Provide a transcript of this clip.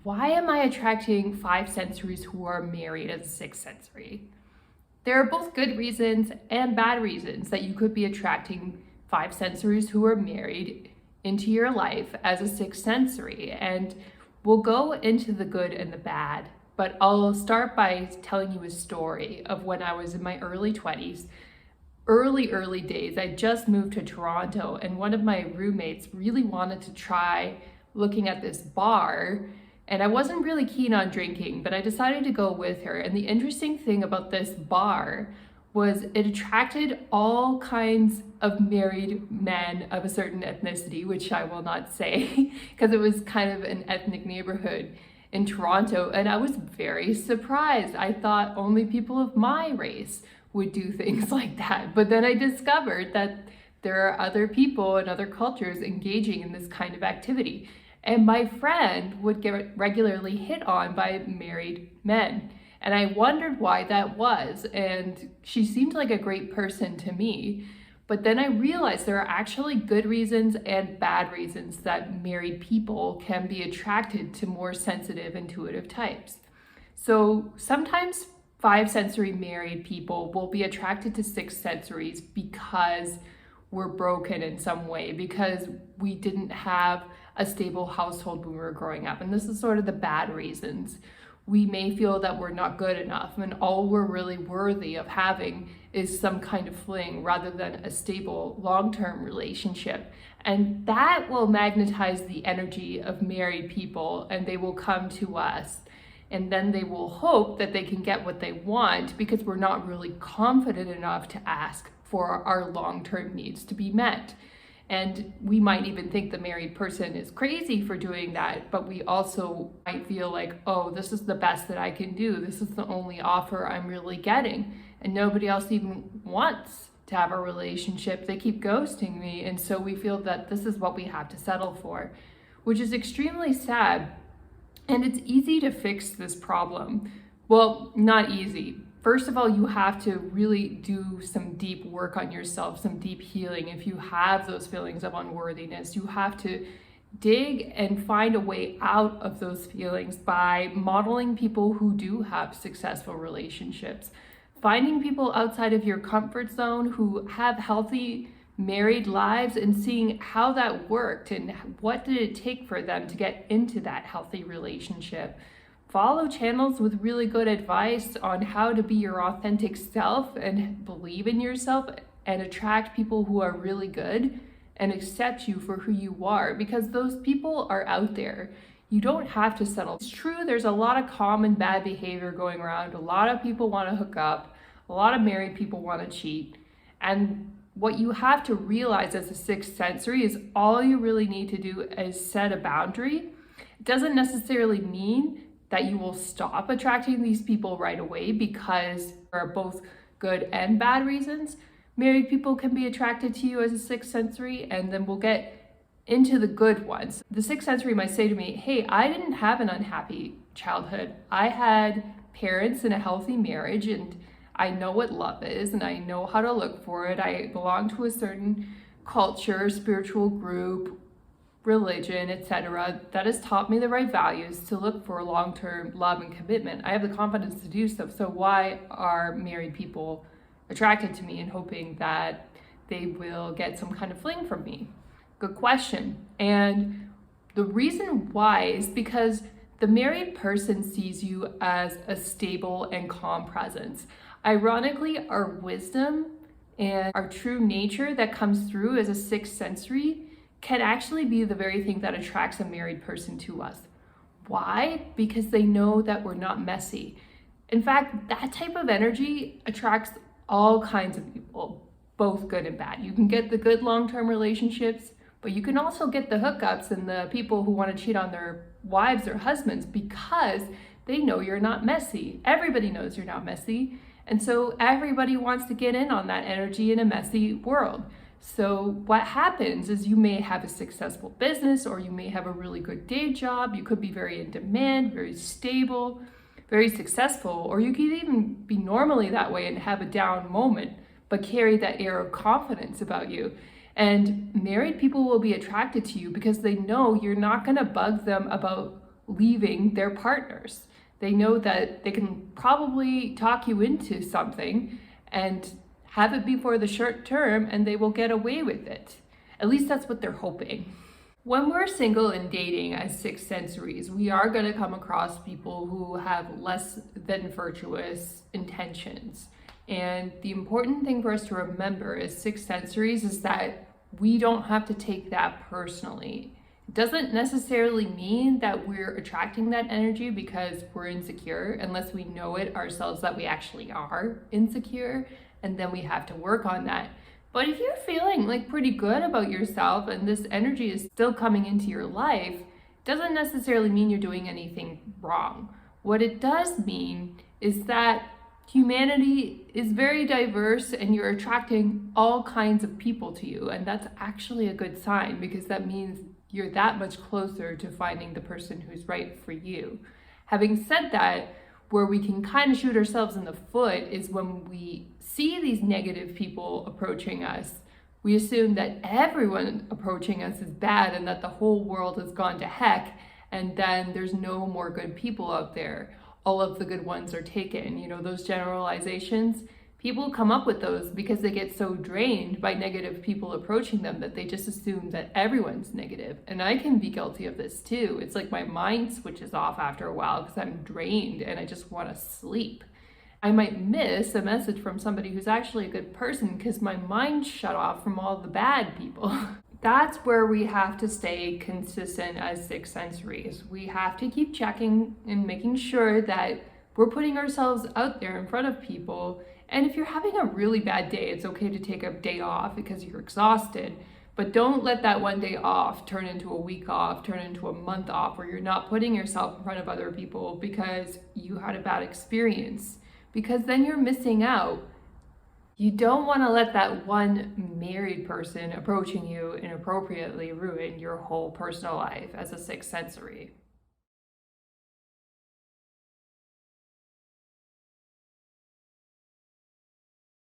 Why am I attracting 5 sensories who are married as a 6 sensory? There are both good reasons and bad reasons that you could be attracting 5 sensories who are married into your life as a 6 sensory. And we'll go into the good and the bad, but I'll start by telling you a story of when I was in my early 20s. Early days. I just moved to Toronto, and one of my roommates really wanted to try looking at this bar, and I wasn't really keen on drinking, but I decided to go with her. And the interesting thing about this bar was it attracted all kinds of married men of a certain ethnicity, which I will not say because it was kind of an ethnic neighborhood in Toronto, and I was very surprised. I thought only people of my race would do things like that. But then I discovered that there are other people and other cultures engaging in this kind of activity. And my friend would get regularly hit on by married men. And I wondered why that was. And she seemed like a great person to me. But then I realized there are actually good reasons and bad reasons that married people can be attracted to more sensitive, intuitive types. So sometimes 5 sensory married people will be attracted to 6 sensories because we're broken in some way, because we didn't have a stable household when we were growing up. And this is sort of the bad reasons. We may feel that we're not good enough, and all we're really worthy of having is some kind of fling rather than a stable long-term relationship. And that will magnetize the energy of married people, and they will come to us. And then they will hope that they can get what they want because we're not really confident enough to ask for our long-term needs to be met. And we might even think the married person is crazy for doing that, but we also might feel like, oh, this is the best that I can do. This is the only offer I'm really getting. And nobody else even wants to have a relationship. They keep ghosting me. And so we feel that this is what we have to settle for, which is extremely sad. And it's easy to fix this problem. Well, not easy. First of all, you have to really do some deep work on yourself, some deep healing. If you have those feelings of unworthiness, you have to dig and find a way out of those feelings by modeling people who do have successful relationships, finding people outside of your comfort zone who have healthy married lives and seeing how that worked and what did it take for them to get into that healthy relationship. Follow channels with really good advice on how to be your authentic self and believe in yourself and attract people who are really good and accept you for who you are, because those people are out there. You don't have to settle. It's true, there's a lot of common bad behavior going around. A lot of people want to hook up. A lot of married people want to cheat. And what you have to realize as a 6 sensory is all you really need to do is set a boundary. It doesn't necessarily mean that you will stop attracting these people right away, because there are both good and bad reasons. Married people can be attracted to you as a 6 sensory, and then we'll get into the good ones. The 6 sensory might say to me, hey, I didn't have an unhappy childhood. I had parents in a healthy marriage, and I know what love is, and I know how to look for it. I belong to a certain culture, spiritual group, religion, etc. that has taught me the right values to look for long-term love and commitment. I have the confidence to do so. So why are married people attracted to me and hoping that they will get some kind of fling from me? Good question. And the reason why is because the married person sees you as a stable and calm presence. Ironically, our wisdom and our true nature that comes through as a 6 sensory can actually be the very thing that attracts a married person to us. Why? Because they know that we're not messy. In fact, that type of energy attracts all kinds of people, both good and bad. You can get the good long-term relationships, but you can also get the hookups and the people who want to cheat on their wives or husbands because they know you're not messy. Everybody knows you're not messy. And so everybody wants to get in on that energy in a messy world. So what happens is you may have a successful business, or you may have a really good day job. You could be very in demand, very stable, very successful, or you could even be normally that way and have a down moment, but carry that air of confidence about you. And married people will be attracted to you because they know you're not going to bug them about leaving their partners. They know that they can probably talk you into something and have it be for the short term and they will get away with it. At least that's what they're hoping. When we're single and dating as six sensories, we are going to come across people who have less than virtuous intentions. And the important thing for us to remember as six sensories is that we don't have to take that personally. It doesn't necessarily mean that we're attracting that energy because we're insecure, unless we know it ourselves that we actually are insecure, and then we have to work on that. But if you're feeling like pretty good about yourself and this energy is still coming into your life, it doesn't necessarily mean you're doing anything wrong. What it does mean is that humanity is very diverse and you're attracting all kinds of people to you. And that's actually a good sign because that means you're that much closer to finding the person who's right for you. Having said that, where we can kind of shoot ourselves in the foot is when we see these negative people approaching us. We assume that everyone approaching us is bad and that the whole world has gone to heck, and then there's no more good people out there. All of the good ones are taken. You know, those generalizations, people come up with those because they get so drained by negative people approaching them that they just assume that everyone's negative. And I can be guilty of this too. It's like my mind switches off after a while because I'm drained and I just want to sleep. I might miss a message from somebody who's actually a good person because my mind shut off from all the bad people. That's where we have to stay consistent as six sensories. We have to keep checking and making sure that we're putting ourselves out there in front of people. And if you're having a really bad day, it's okay to take a day off because you're exhausted. But don't let that one day off turn into a week off, turn into a month off, where you're not putting yourself in front of other people because you had a bad experience. Because then you're missing out. You don't want to let that one married person approaching you inappropriately ruin your whole personal life as a sixth sensory.